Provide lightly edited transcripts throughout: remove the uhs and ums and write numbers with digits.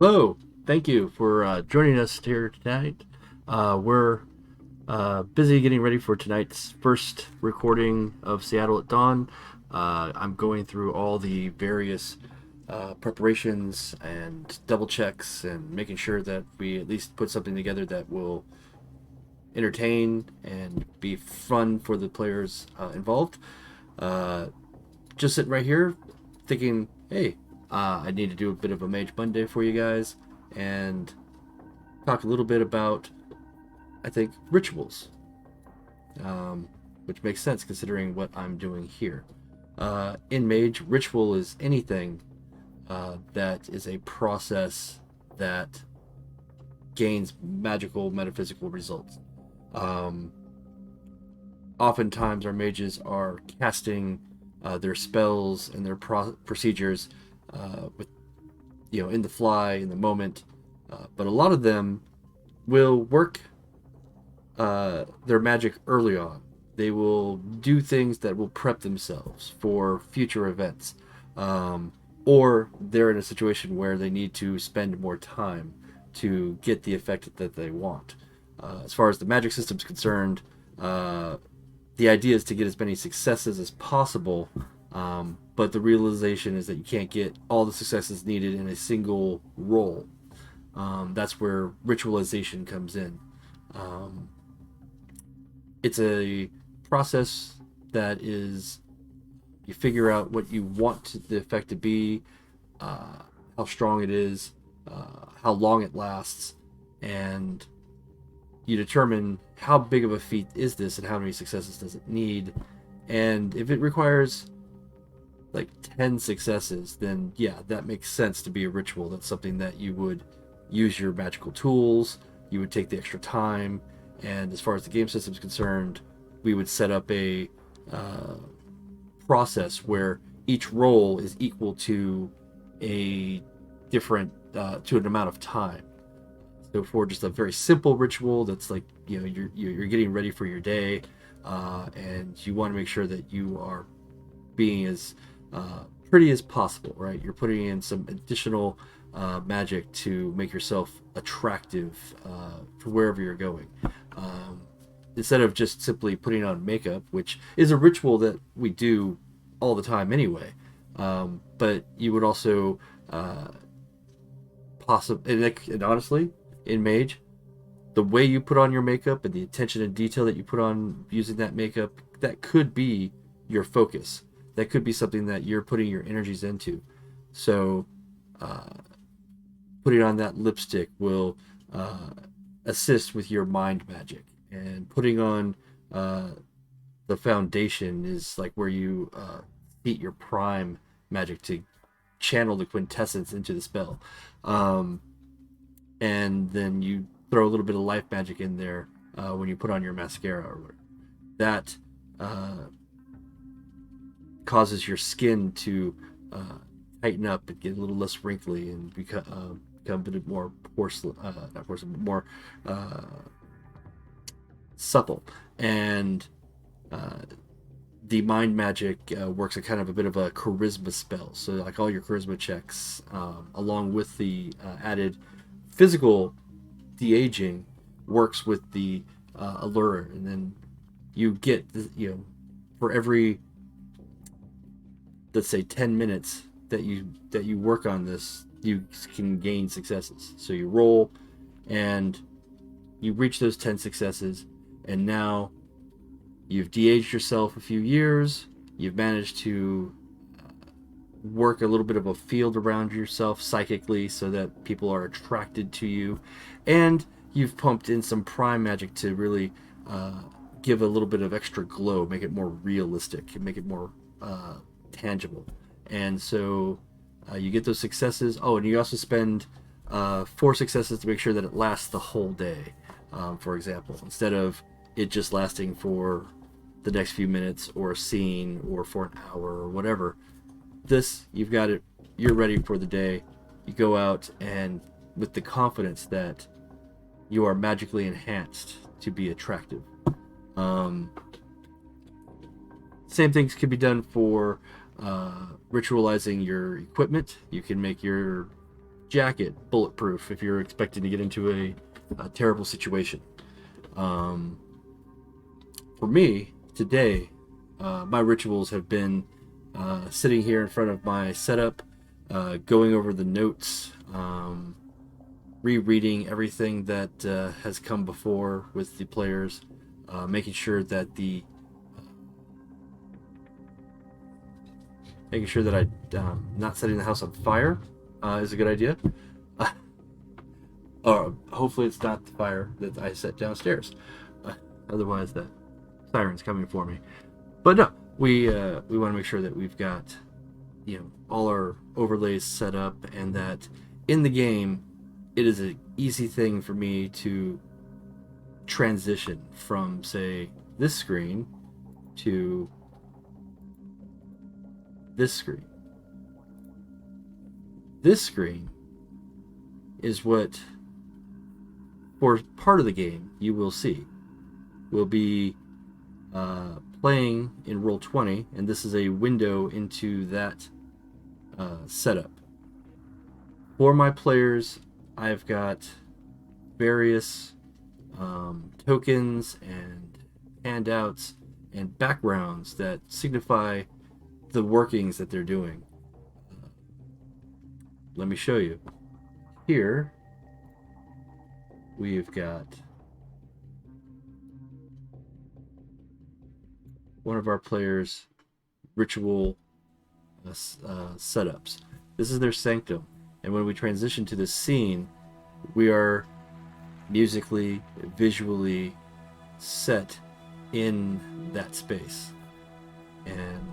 Hello, thank you for joining us here tonight. We're busy getting ready for tonight's first recording of Seattle at Dawn. I'm going through all the various preparations and double checks and making sure that we at least put something together that will entertain and be fun for the players involved. Uh, just sitting right here thinking, hey, I need to do a bit of a Mage Monday for you guys and talk a little bit about, I think, rituals, which makes sense considering what I'm doing here. In Mage, ritual is anything that is a process that gains magical, metaphysical results. Um, Oftentimes, our mages are casting their spells and their procedures with in the fly in the moment, but a lot of them will work their magic early on. They will do things that will prep themselves for future events. Or they're in a situation where they need to spend more time to get the effect that they want. As far as the magic system is concerned, the idea is to get as many successes as possible, but the realization is that you can't get all the successes needed in a single roll. That's where ritualization comes in. Um, it's a process that is you figure out what you want the effect to be, how strong it is, how long it lasts, and you determine how big of a feat is this and how many successes does it need. And if it requires like 10 successes, then yeah, that makes sense to be a ritual. That's something that you would use your magical tools, you would take the extra time, and as far as the game system is concerned, we would set up a uh, process where each roll is equal to a different to an amount of time. So for just a very simple ritual that's like you're getting ready for your day, and you want to make sure that you are being as pretty as possible, right? You're putting in some additional magic to make yourself attractive for wherever you're going. Um, Instead of just simply putting on makeup, which is a ritual that we do all the time anyway. But you would also possibly, and honestly, in Mage, the way you put on your makeup and the attention and detail that you put on using that makeup, that could be your focus. That could be something that you're putting your energies into. So, uh, putting on that lipstick will uh, assist with your mind magic, and putting on uh, the foundation is like where you feed your prime magic to channel the quintessence into the spell. Um, and then you throw a little bit of life magic in there when you put on your mascara or whatever. That uh, causes your skin to tighten up and get a little less wrinkly and become a bit more porcelain, not porcelain, but more uh, supple. And uh, the mind magic works a kind of a bit of a charisma spell. So like all your charisma checks, along with the added physical de-aging, works with the allure, and then you get for every, let's say, 10 minutes that you work on this, you can gain successes. So you roll and you reach those 10 successes, and now you've de-aged yourself a few years. You've managed to work a little bit of a field around yourself psychically so that people are attracted to you, and you've pumped in some prime magic to really give a little bit of extra glow, make it more realistic, make it more tangible. And so you get those successes. Oh, and you also spend 4 successes to make sure that it lasts the whole day, for example, instead of it just lasting for the next few minutes or a scene or for an hour or whatever. This, you've got it, you're ready for the day. You go out and with the confidence that you are magically enhanced to be attractive. Um, Same things can be done for ritualizing your equipment. You can make your jacket bulletproof if you're expecting to get into a terrible situation. For me, today, my rituals have been sitting here in front of my setup, going over the notes, rereading everything that has come before with the players, making sure that I'm not setting the house on fire is a good idea. Or hopefully it's not the fire that I set downstairs. Otherwise, the siren's coming for me. But no, we want to make sure that we've got all our overlays set up, and that in the game it is an easy thing for me to transition from, say, this screen to this screen. This screen is what, for part of the game, you will see. We'll be playing in Roll20, and this is a window into that setup. For my players, I've got various tokens and handouts and backgrounds that signify the workings that they're doing. Let me show you. Here, we've got one of our players' ritual setups. This is their sanctum, and when we transition to this scene, we are musically, visually set in that space. And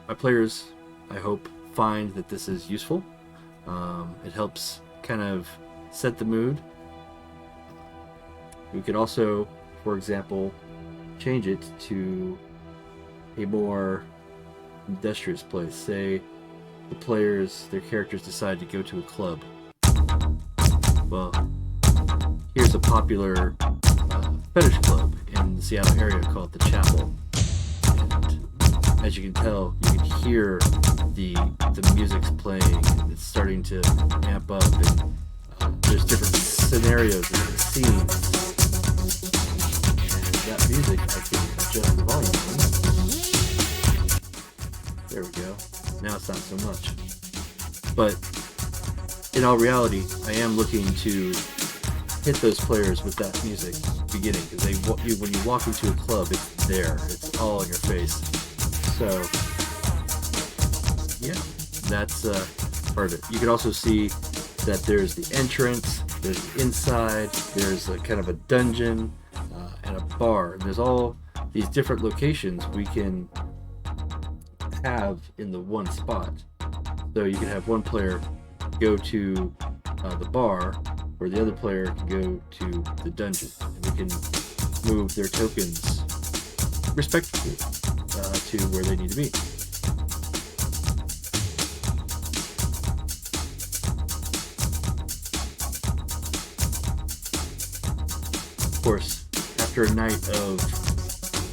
my players, I hope, find that this is useful. It helps kind of set the mood. We could also, for example, change it to a more industrious place. Say the players, their characters decide to go to a club. Well, here's a popular fetish club in the Seattle area called the Chapel. And as you can tell, you can hear the music's playing, and it's starting to amp up, and there's different scenarios and different scenes. And that music, I can adjust the volume on. There we go. Now it's not so much. But in all reality, I am looking to hit those players with that music beginning, because when you walk into a club, it's there. It's all in your face. So, yeah, that's part of it. You can also see that there's the entrance, there's the inside, there's a kind of a dungeon, and a bar. And there's all these different locations we can have in the one spot. So you can have one player go to the bar, or the other player can go to the dungeon, and we can move their tokens respectively to where they need to be. Of course, after a night of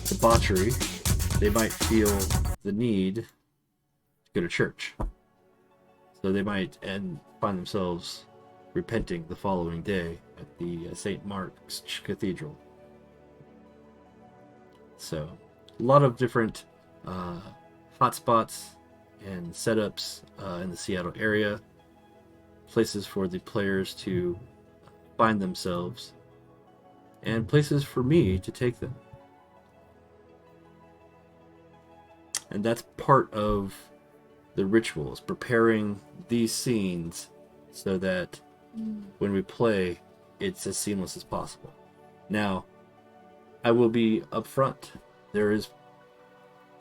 debauchery, they might feel the need to go to church. So they might find themselves repenting the following day at the St. Mark's Cathedral. So, a lot of different hotspots and setups in the Seattle area, places for the players to find themselves, and places for me to take them. And that's part of the rituals, preparing these scenes so that when we play, it's as seamless as possible. Now, I will be upfront. There is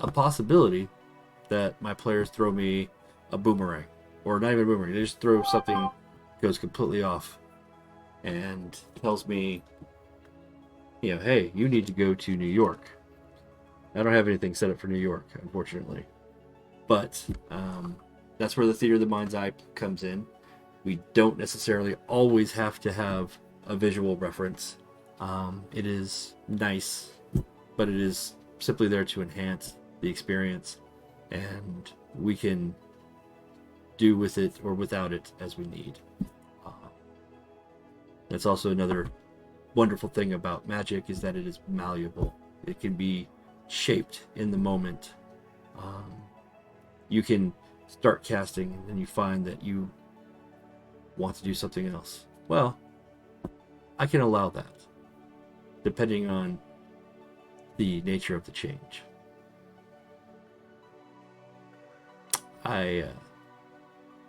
a possibility that my players throw me a boomerang, or not even a boomerang. They just throw something, goes completely off, and tells me, hey, you need to go to New York. I don't have anything set up for New York, unfortunately. But that's where the theater of the mind's eye comes in. We don't necessarily always have to have a visual reference. It is nice, but it is simply there to enhance the experience. And we can do with it or without it as we need. That's also another wonderful thing about magic, is that it is malleable. It can be shaped in the moment. You can start casting and then you find that you want to do something else. Well, I can allow that, depending on the nature of the change. I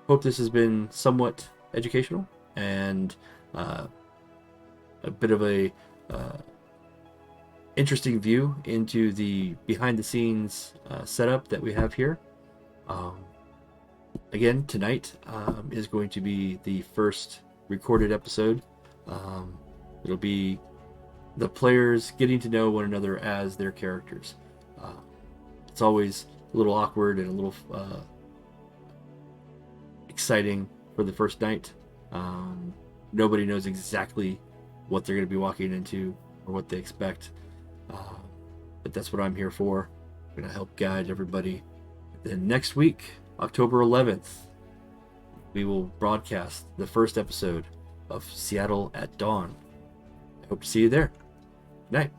hope this has been somewhat educational and a bit of a interesting view into the behind the scenes setup that we have here. Again, tonight is going to be the first recorded episode. It'll be the players getting to know one another as their characters. It's always a little awkward and a little exciting for the first night. Nobody knows exactly what they're going to be walking into or what they expect. But that's what I'm here for. I'm going to help guide everybody. Then next week, October 11th, we will broadcast the first episode of Seattle at Dawn. I hope to see you there. Good night.